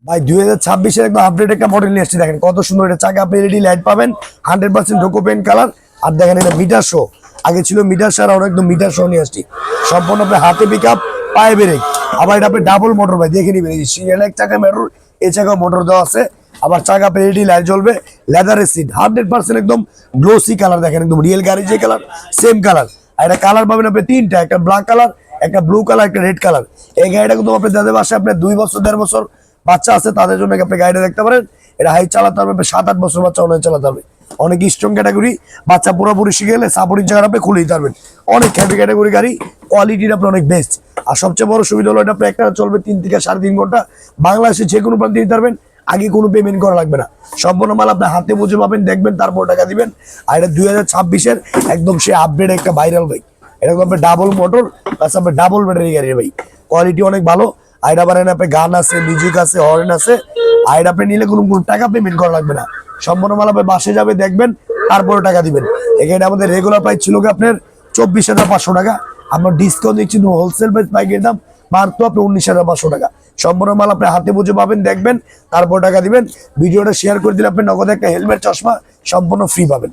ভাই 2026 একদম আপডেট একটা মডেল নিয়ে এসেছি। দেখেন কত সুন্দর এটা, চাকা আপনি এলইডি লাইট পাবেন 100% ডোকো পেইন্ট কালার। আর দেখেন এটা মিটার শো, আগে ছিল মিটার শো, আর একদম মিটার শো নিয়ে আসছি। সম্পূর্ণ আপনি হাতে পিকআপ, পায়ে ব্রেক। আবার এটা আপনি ডাবল মোটর ভাই দেখে নিবেন, এই সিরিয়াল এক চাকা মোটর, এই চাকা মোটর দেওয়া আছে। আবার চাকা আপনি এলইডি লাইট জ্বলবে, লেদারের সিট 100% একদম গ্লোসি কালার। দেখেন একদম রিয়েল গাড়ি যে কালার সেম কালার। আর এটা কালার পাবেন আপনি তিনটা, একটা ব্ল্যাক কালার, একটা ব্লু কালার, একটা রেড কালার। এই গাড়িটা কিন্তু আপনি যাদের বাসায় আপনার 2 বছর 1.5 বছর বাচ্চা আছে তাদের জন্য আপনি গাড়িটা দেখতে পারেন। এটা হাই চালাতে পারবে, 7-8 বছর বাচ্চা অনেক চালাতে পারবে। অনেক স্ট্রং ক্যাটাগরি, বাচ্চা পুরোপুরি শিখে গেলে সাপোর্টিং জায়গা আপনি খুলে দিতে পারবেন। অনেক হ্যাভি ক্যাটাগরি গাড়ি, কোয়ালিটির আপনি অনেক বেস্ট। আর সবচেয়ে বড় সুবিধা হলো এটা আপনি একটা চলবে 3 থেকে 3.5 ঘন্টা। বাংলাদেশে যে কোনো প্রান্তে দিতে পারবেন, আগে কোনো পেমেন্ট করা লাগবে না। সম্পূর্ণ মাল আপনি হাতে বুঝে পাবেন, দেখবেন, তারপর টাকা দিবেন। আর এটা 2026-এর একদম সে আপডেট একটা ভাইরাল বাইক। এরকম আপনার ডাবল মোটর প্লাস আপনার ডাবল ব্যাটারি গাড়ি ভাই, কোয়ালিটি অনেক ভালো। আইডা বারেন আপনি গান আছে, মিউজিক আছে, হর্ন আছে। আইডা আপনি নিলে কোনো টাকা পেমেন্ট করা লাগবে না। সম্পূর্ণ মাল আপনি বাসে যাবে, দেখবেন, তারপরে টাকা দিবেন। এখানে আমাদের রেগুলার প্রাইস ছিল আপনার 24,500 টাকা। আমরা ডিসকাউন্ট দিচ্ছি, হোলসেল প্রাইস বাইকের দাম মাত্র আপনি 19,500 টাকা। সম্পূর্ণ মাল আপনি হাতে বুঝে পাবেন, দেখবেন, তারপর টাকা দিবেন। ভিডিওটা শেয়ার করে দিলে আপনি নগদ একটা হেলমেট, চশমা সম্পূর্ণ ফ্রি পাবেন।